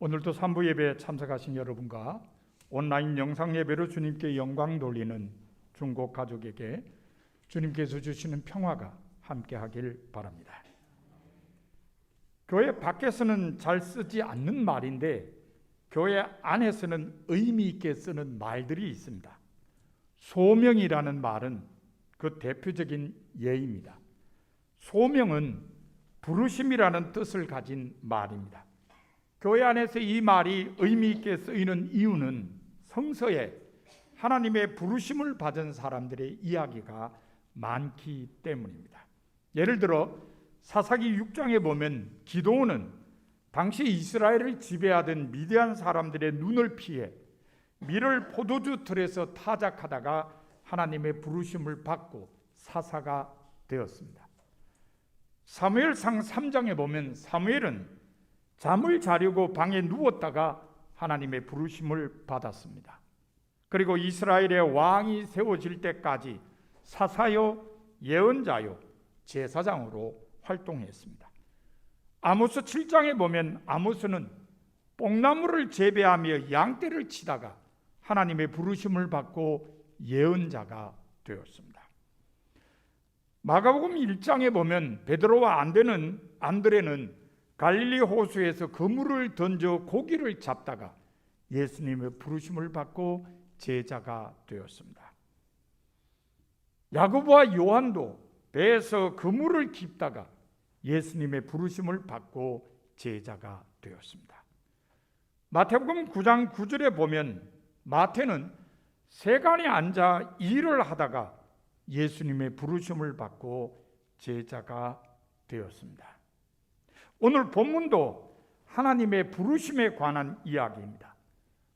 오늘도 3부 예배에 참석하신 여러분과 온라인 영상 예배로 주님께 영광 돌리는 중국 가족에게 주님께서 주시는 평화가 함께하길 바랍니다. 교회 밖에서는 잘 쓰지 않는 말인데 교회 안에서는 의미 있게 쓰는 말들이 있습니다. 소명이라는 말은 그 대표적인 예입니다. 소명은 부르심이라는 뜻을 가진 말입니다. 교회 안에서 이 말이 의미 있게 쓰이는 이유는 성서에 하나님의 부르심을 받은 사람들의 이야기가 많기 때문입니다. 예를 들어 사사기 6장에 보면 기드온은 당시 이스라엘을 지배하던 미디안 사람들의 눈을 피해 밀을 포도주 틀에서 타작하다가 하나님의 부르심을 받고 사사가 되었습니다. 사무엘상 3장에 보면 사무엘은 잠을 자려고 방에 누웠다가 하나님의 부르심을 받았습니다. 그리고 이스라엘의 왕이 세워질 때까지 사사요, 예언자요, 제사장으로 활동했습니다. 아모스 7장에 보면 아모스는 뽕나무를 재배하며 양떼를 치다가 하나님의 부르심을 받고 예언자가 되었습니다. 마가복음 1장에 보면 베드로와 안드레는 갈릴리 호수에서 그물을 던져 고기를 잡다가 예수님의 부르심을 받고 제자가 되었습니다. 야고보와 요한도 배에서 그물을 깁다가 예수님의 부르심을 받고 제자가 되었습니다. 마태복음 9장 9절에 보면 마태는 세간에 앉아 일을 하다가 예수님의 부르심을 받고 제자가 되었습니다. 오늘 본문도 하나님의 부르심에 관한 이야기입니다.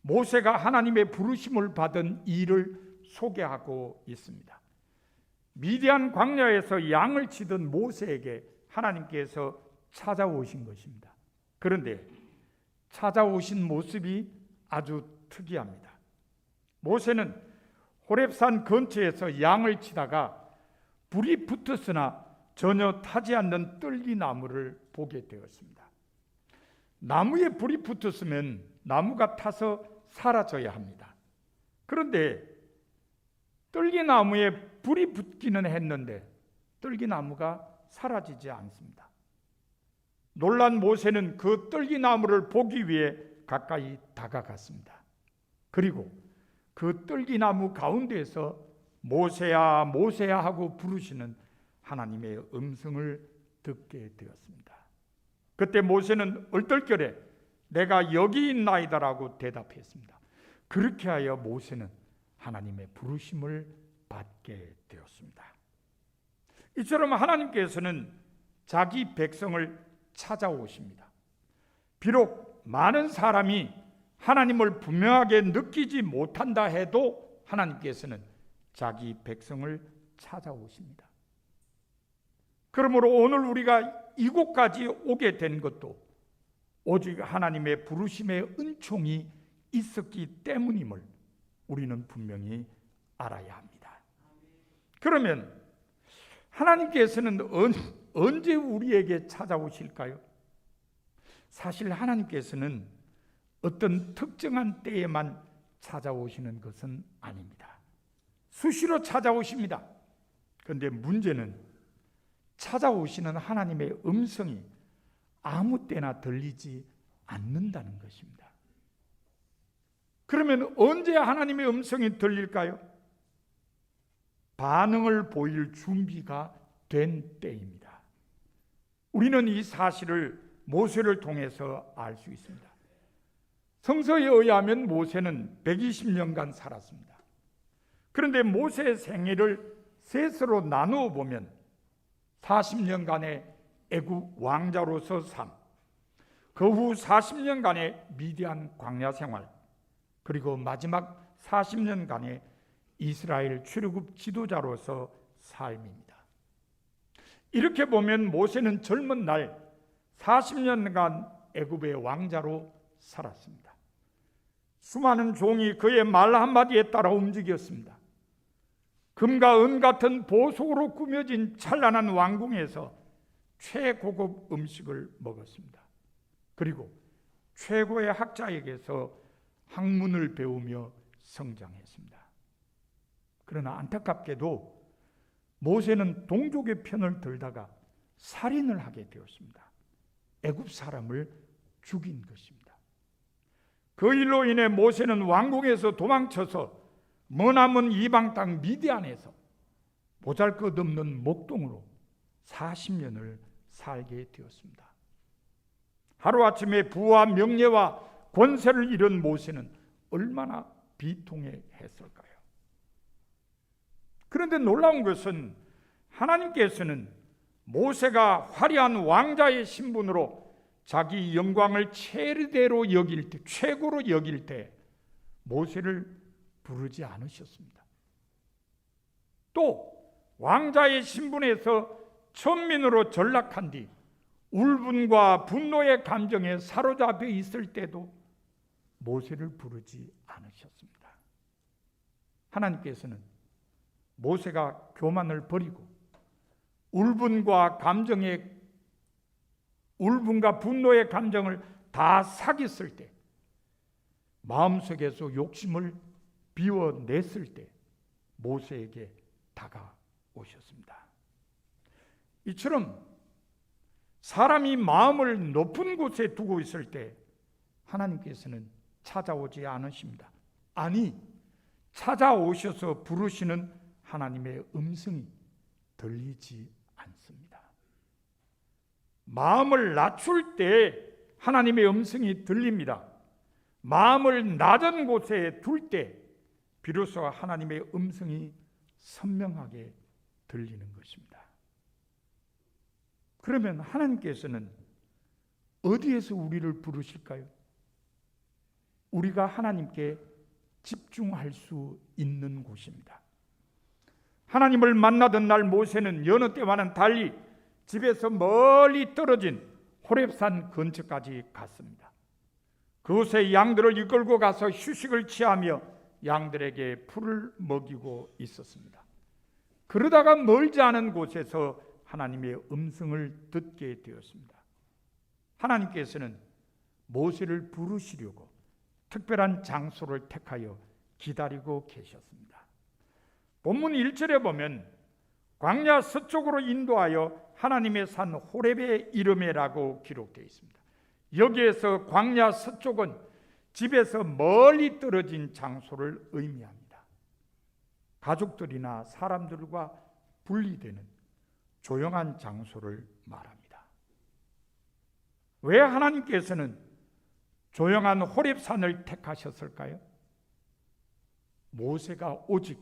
모세가 하나님의 부르심을 받은 일을 소개하고 있습니다. 미디안 광야에서 양을 치던 모세에게 하나님께서 찾아오신 것입니다. 그런데 찾아오신 모습이 아주 특이합니다. 모세는 호렙산 근처에서 양을 치다가 불이 붙었으나 전혀 타지 않는 떨기나무를 보게 되었습니다. 나무에 불이 붙었으면 나무가 타서 사라져야 합니다. 그런데 떨기나무에 불이 붙기는 했는데 떨기나무가 사라지지 않습니다. 놀란 모세는 그 떨기나무를 보기 위해 가까이 다가갔습니다. 그리고 그 떨기나무 가운데에서 모세야 모세야 하고 부르시는 하나님의 음성을 듣게 되었습니다. 그때 모세는 얼떨결에 내가 여기 있나이다라고 대답했습니다. 그렇게 하여 모세는 하나님의 부르심을 받게 되었습니다. 이처럼 하나님께서는 자기 백성을 찾아오십니다. 비록 많은 사람이 하나님을 분명하게 느끼지 못한다 해도 하나님께서는 자기 백성을 찾아오십니다. 그러므로 오늘 우리가 이곳까지 오게 된 것도 오직 하나님의 부르심의 은총이 있었기 때문임을 우리는 분명히 알아야 합니다. 그러면 하나님께서는 언제 우리에게 찾아오실까요? 사실 하나님께서는 어떤 특정한 때에만 찾아오시는 것은 아닙니다. 수시로 찾아오십니다. 그런데 문제는 찾아오시는 하나님의 음성이 아무 때나 들리지 않는다는 것입니다. 그러면 언제 하나님의 음성이 들릴까요? 반응을 보일 준비가 된 때입니다. 우리는 이 사실을 모세를 통해서 알 수 있습니다. 성서에 의하면 모세는 120년간 살았습니다. 그런데 모세의 생애를 셋으로 나누어 보면 40년간의 애굽 왕자로서 삶, 그 후 40년간의 미디안 광야 생활, 그리고 마지막 40년간의 이스라엘 출애굽 지도자로서 삶입니다. 이렇게 보면 모세는 젊은 날 40년간 애굽의 왕자로 살았습니다. 수많은 종이 그의 말 한마디에 따라 움직였습니다. 금과 은 같은 보석으로 꾸며진 찬란한 왕궁에서 최고급 음식을 먹었습니다. 그리고 최고의 학자에게서 학문을 배우며 성장했습니다. 그러나 안타깝게도 모세는 동족의 편을 들다가 살인을 하게 되었습니다. 애굽 사람을 죽인 것입니다. 그 일로 인해 모세는 왕궁에서 도망쳐서 머나먼 이방 땅 미디안에서 보잘것없는 목동으로 40년을 살게 되었습니다. 하루아침에 부와 명예와 권세를 잃은 모세는 얼마나 비통해했을까요? 그런데 놀라운 것은 하나님께서는 모세가 화려한 왕자의 신분으로 자기 영광을 최대로 여길 때, 최고로 여길 때 모세를 부르지 않으셨습니다. 또 왕자의 신분에서 천민으로 전락한 뒤 울분과 분노의 감정에 사로잡혀 있을 때도 모세를 부르지 않으셨습니다. 하나님께서는 모세가 교만을 버리고 울분과 분노의 감정을 다 삭였을 때, 마음속에서 욕심을 비워냈을 때 모세에게 다가오셨습니다. 이처럼 사람이 마음을 높은 곳에 두고 있을 때 하나님께서는 찾아오지 않으십니다. 아니, 찾아오셔서 부르시는 하나님의 음성이 들리지 않습니다. 마음을 낮출 때 하나님의 음성이 들립니다. 마음을 낮은 곳에 둘 때 비로소 하나님의 음성이 선명하게 들리는 것입니다. 그러면 하나님께서는 어디에서 우리를 부르실까요? 우리가 하나님께 집중할 수 있는 곳입니다. 하나님을 만나던 날 모세는 여느 때와는 달리 집에서 멀리 떨어진 호렙산 근처까지 갔습니다. 그곳에 양들을 이끌고 가서 휴식을 취하며 양들에게 풀을 먹이고 있었습니다. 그러다가 멀지 않은 곳에서 하나님의 음성을 듣게 되었습니다. 하나님께서는 모세를 부르시려고 특별한 장소를 택하여 기다리고 계셨습니다. 본문 1절에 보면 광야 서쪽으로 인도하여 하나님의 산 호렙에 이르매라고 기록되어 있습니다. 여기에서 광야 서쪽은 집에서 멀리 떨어진 장소를 의미합니다. 가족들이나 사람들과 분리되는 조용한 장소를 말합니다. 왜 하나님께서는 조용한 호렙산을 택하셨을까요? 모세가 오직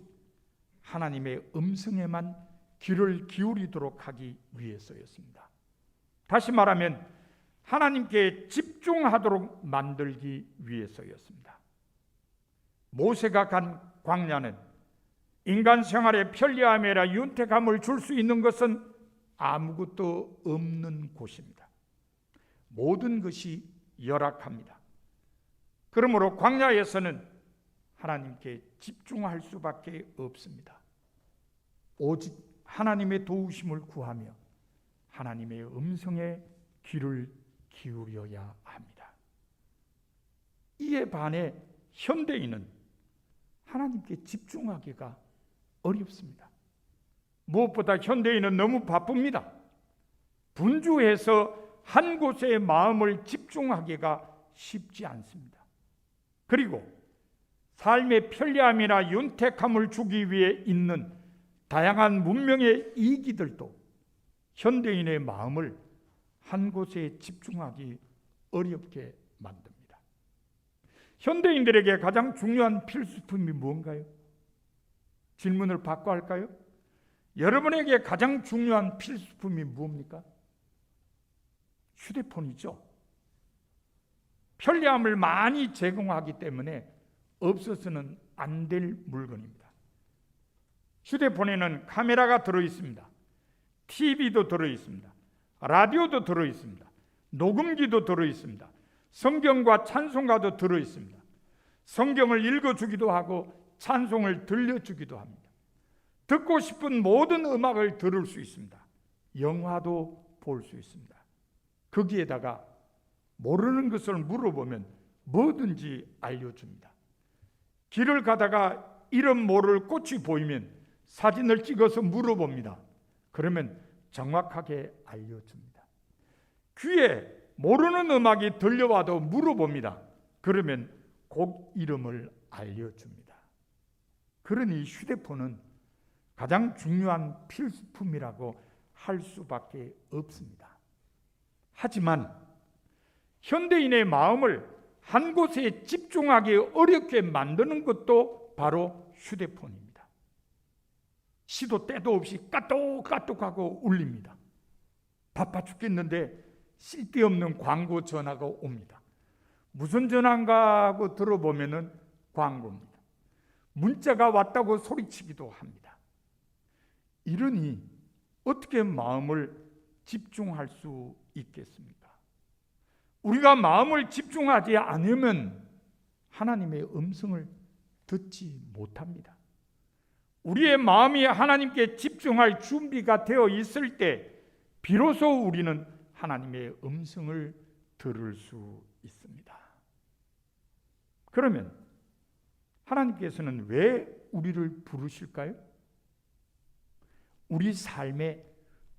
하나님의 음성에만 귀를 기울이도록 하기 위해서였습니다. 다시 말하면 하나님께 집중하도록 만들기 위해서였습니다. 모세가 간 광야는 인간 생활에 편리함이라 윤택함을 줄 수 있는 것은 아무것도 없는 곳입니다. 모든 것이 열악합니다. 그러므로 광야에서는 하나님께 집중할 수밖에 없습니다. 오직 하나님의 도우심을 구하며 하나님의 음성에 귀를 기울여야 합니다. 이에 반해 현대인은 하나님께 집중하기가 어렵습니다. 무엇보다 현대인은 너무 바쁩니다. 분주해서 한 곳에 마음을 집중하기가 쉽지 않습니다. 그리고 삶의 편리함이나 윤택함을 주기 위해 있는 다양한 문명의 이기들도 현대인의 마음을 한 곳에 집중하기 어렵게 만듭니다. 현대인들에게 가장 중요한 필수품이 무언가요? 질문을 바꿔 할까요? 여러분에게 가장 중요한 필수품이 무엇입니까? 휴대폰이죠. 편리함을 많이 제공하기 때문에 없어서는 안 될 물건입니다. 휴대폰에는 카메라가 들어있습니다. TV도 들어있습니다. 라디오도 들어있습니다. 녹음기도 들어있습니다. 성경과 찬송가도 들어있습니다. 성경을 읽어주기도 하고 찬송을 들려주기도 합니다. 듣고 싶은 모든 음악을 들을 수 있습니다. 영화도 볼 수 있습니다. 거기에다가 모르는 것을 물어보면 뭐든지 알려줍니다. 길을 가다가 이름 모를 꽃이 보이면 사진을 찍어서 물어봅니다. 그러면 정확하게 알려줍니다. 귀에 모르는 음악이 들려와도 물어봅니다. 그러면 곡 이름을 알려줍니다. 그러니 휴대폰은 가장 중요한 필수품이라고 할 수밖에 없습니다. 하지만 현대인의 마음을 한 곳에 집중하기 어렵게 만드는 것도 바로 휴대폰입니다. 시도 때도 없이 까똑까똑하고 울립니다. 바빠 죽겠는데 쓸데없는 광고 전화가 옵니다. 무슨 전화인가 하고 들어보면은 광고입니다. 문자가 왔다고 소리치기도 합니다. 이러니 어떻게 마음을 집중할 수 있겠습니까? 우리가 마음을 집중하지 않으면 하나님의 음성을 듣지 못합니다. 우리의 마음이 하나님께 집중할 준비가 되어 있을 때 비로소 우리는 하나님의 음성을 들을 수 있습니다. 그러면 하나님께서는 왜 우리를 부르실까요? 우리 삶의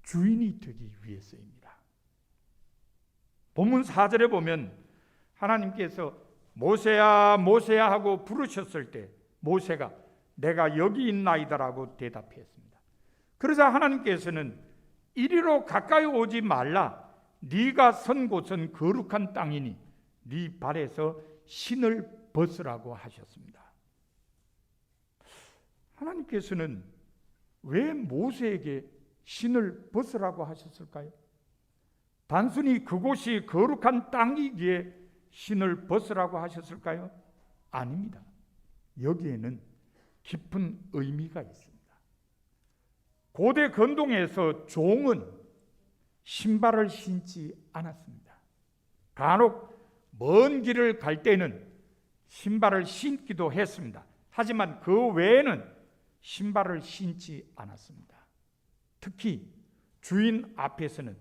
주인이 되기 위해서입니다. 본문 4절에 보면 하나님께서 모세야 모세야 하고 부르셨을 때 모세가 내가 여기 있나이다라고 대답했습니다. 그러자 하나님께서는 이리로 가까이 오지 말라. 네가 선 곳은 거룩한 땅이니 네 발에서 신을 벗으라고 하셨습니다. 하나님께서는 왜 모세에게 신을 벗으라고 하셨을까요? 단순히 그곳이 거룩한 땅이기에 신을 벗으라고 하셨을까요? 아닙니다. 여기에는 깊은 의미가 있습니다. 고대 건동에서 종은 신발을 신지 않았습니다. 간혹 먼 길을 갈 때는 신발을 신기도 했습니다. 하지만 그 외에는 신발을 신지 않았습니다. 특히 주인 앞에서는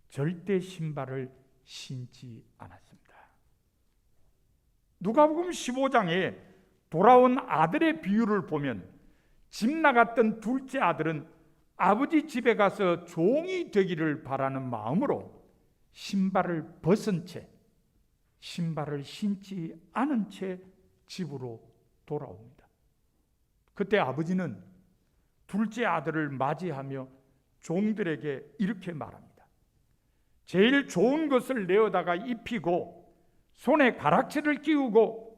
절대 신발을 신지 않았습니다. 누가복음 15장에 돌아온 아들의 비유를 보면 집 나갔던 둘째 아들은 아버지 집에 가서 종이 되기를 바라는 마음으로 신발을 벗은 채 신발을 신지 않은 채 집으로 돌아옵니다. 그때 아버지는 둘째 아들을 맞이하며 종들에게 이렇게 말합니다. 제일 좋은 것을 내어다가 입히고 손에 가락지를 끼우고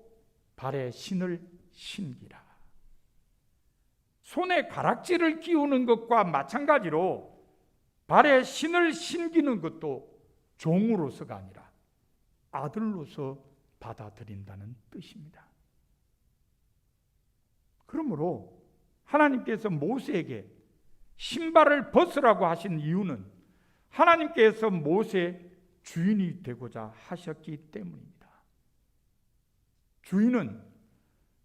발에 신을 신기라. 손에 가락지를 끼우는 것과 마찬가지로 발에 신을 신기는 것도 종으로서가 아니라 아들로서 받아들인다는 뜻입니다. 그러므로 하나님께서 모세에게 신발을 벗으라고 하신 이유는 하나님께서 모세의 주인이 되고자 하셨기 때문입니다. 주인은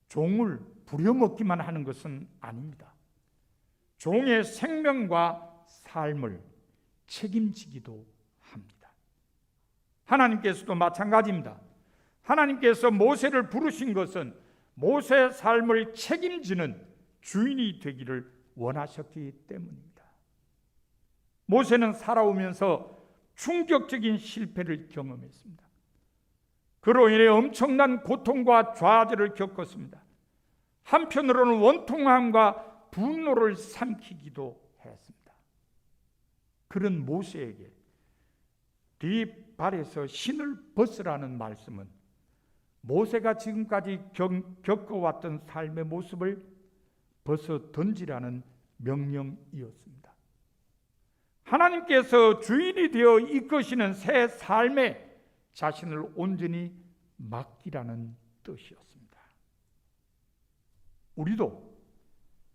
종을 부려먹기만 하는 것은 아닙니다. 종의 생명과 삶을 책임지기도 합니다. 하나님께서도 마찬가지입니다. 하나님께서 모세를 부르신 것은 모세의 삶을 책임지는 주인이 되기를 원하셨기 때문입니다. 모세는 살아오면서 충격적인 실패를 경험했습니다. 그로 인해 엄청난 고통과 좌절을 겪었습니다. 한편으로는 원통함과 분노를 삼키기도 했습니다. 그런 모세에게 네 발에서 신을 벗으라는 말씀은 모세가 지금까지 겪어왔던 삶의 모습을 벗어 던지라는 명령이었습니다. 하나님께서 주인이 되어 이끄시는 새 삶에 자신을 온전히 맡기라는 뜻이었습니다. 우리도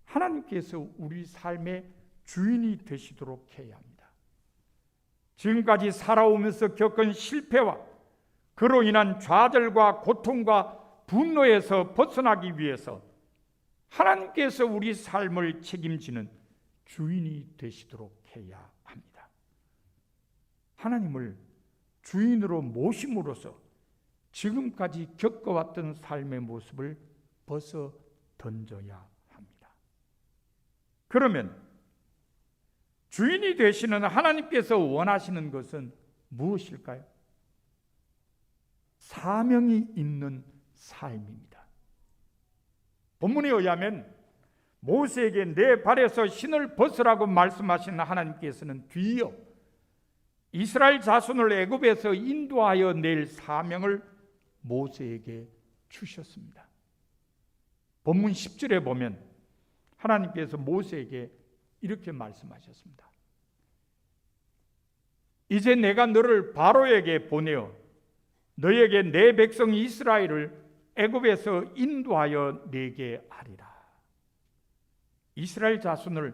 하나님께서 우리 삶의 주인이 되시도록 해야 합니다. 지금까지 살아오면서 겪은 실패와 그로 인한 좌절과 고통과 분노에서 벗어나기 위해서 하나님께서 우리 삶을 책임지는 주인이 되시도록 해야 합니다. 하나님을 주인으로 모심으로써 지금까지 겪어왔던 삶의 모습을 벗어 던져야 합니다. 그러면 주인이 되시는 하나님께서 원하시는 것은 무엇일까요? 사명이 있는 삶입니다. 본문에 의하면 모세에게 내 발에서 신을 벗으라고 말씀하신 하나님께서는 뒤이어 이스라엘 자손을 애굽에서 인도하여 낼 사명을 모세에게 주셨습니다. 본문 10절에 보면 하나님께서 모세에게 이렇게 말씀하셨습니다. 이제 내가 너를 바로에게 보내어 너에게 내 백성 이스라엘을 애굽에서 인도하여 내게 하리라. 이스라엘 자손을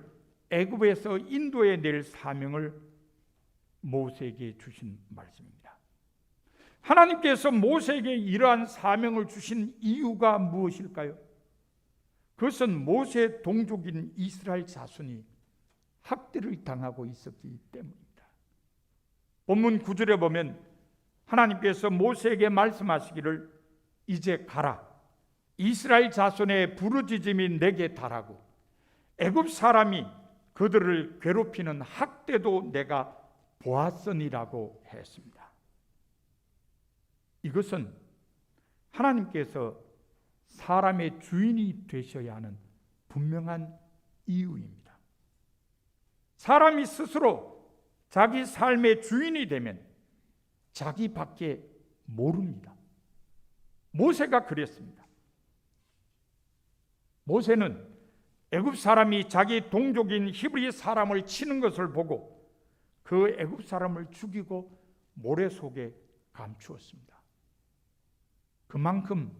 애굽에서 인도해 낼 사명을 모세에게 주신 말씀입니다. 하나님께서 모세에게 이러한 사명을 주신 이유가 무엇일까요? 그것은 모세 동족인 이스라엘 자손이 학대를 당하고 있었기 때문입니다. 본문 9절에 보면 하나님께서 모세에게 말씀하시기를 이제 가라. 이스라엘 자손의 부르짖음이 내게 달하고 애굽 사람이 그들을 괴롭히는 학대도 내가 보았으니라고 했습니다. 이것은 하나님께서 사람의 주인이 되셔야 하는 분명한 이유입니다. 사람이 스스로 자기 삶의 주인이 되면 자기밖에 모릅니다. 모세가 그랬습니다. 모세는 애굽 사람이 자기 동족인 히브리 사람을 치는 것을 보고 그 애굽 사람을 죽이고 모래 속에 감추었습니다. 그만큼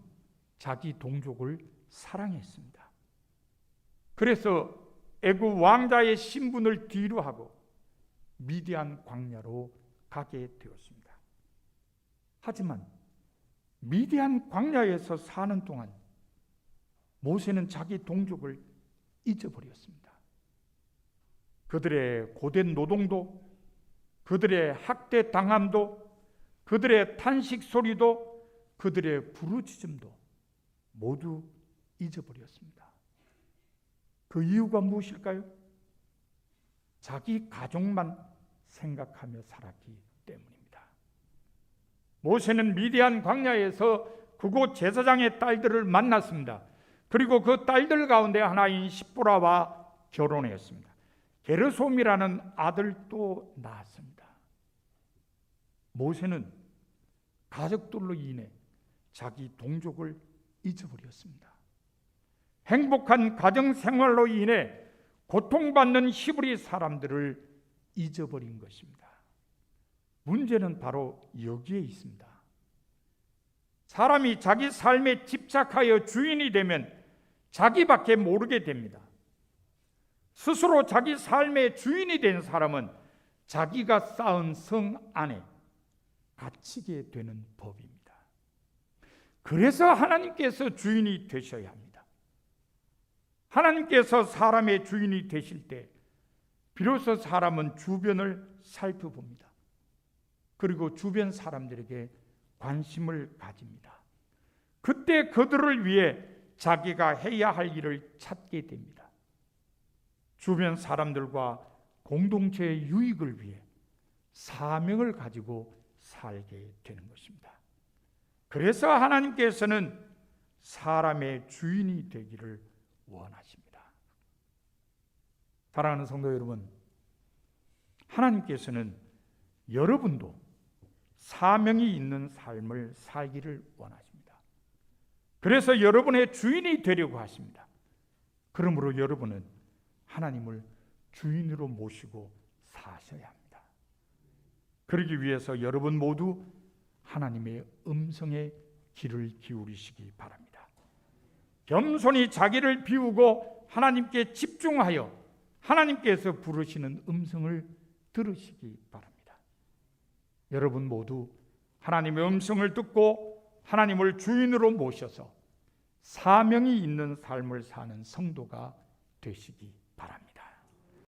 자기 동족을 사랑했습니다. 그래서 애굽 왕자의 신분을 뒤로하고 미디안 광야로 가게 되었습니다. 하지만 미디안 광야에서 사는 동안 모세는 자기 동족을 잊어버렸습니다. 그들의 고된 노동도, 그들의 학대 당함도, 그들의 탄식 소리도, 그들의 부르짖음도 모두 잊어버렸습니다. 그 이유가 무엇일까요? 자기 가족만 생각하며 살았기 때문입니다. 모세는 미디안 광야에서 그곳 제사장의 딸들을 만났습니다. 그리고 그 딸들 가운데 하나인 십보라와 결혼했습니다. 게르솜이라는 아들도 낳았습니다. 모세는 가족들로 인해 자기 동족을 잊어버렸습니다. 행복한 가정 생활로 인해 고통받는 히브리 사람들을 잊어버린 것입니다. 문제는 바로 여기에 있습니다. 사람이 자기 삶에 집착하여 주인이 되면 자기밖에 모르게 됩니다. 스스로 자기 삶의 주인이 된 사람은 자기가 쌓은 성 안에 갇히게 되는 법입니다. 그래서 하나님께서 주인이 되셔야 합니다. 하나님께서 사람의 주인이 되실 때 비로소 사람은 주변을 살펴봅니다. 그리고 주변 사람들에게 관심을 가집니다. 그때 그들을 위해 자기가 해야 할 일을 찾게 됩니다. 주변 사람들과 공동체의 유익을 위해 사명을 가지고 살게 되는 것입니다. 그래서 하나님께서는 사람의 주인이 되기를 원하십니다. 사랑하는 성도 여러분, 하나님께서는 여러분도 사명이 있는 삶을 살기를 원하십니다. 그래서 여러분의 주인이 되려고 하십니다. 그러므로 여러분은 하나님을 주인으로 모시고 사셔야 합니다. 그러기 위해서 여러분 모두 하나님의 음성에 귀를 기울이시기 바랍니다. 겸손히 자기를 비우고 하나님께 집중하여 하나님께서 부르시는 음성을 들으시기 바랍니다. 여러분 모두 하나님의 음성을 듣고 하나님을 주인으로 모셔서 사명이 있는 삶을 사는 성도가 되시기 바랍니다.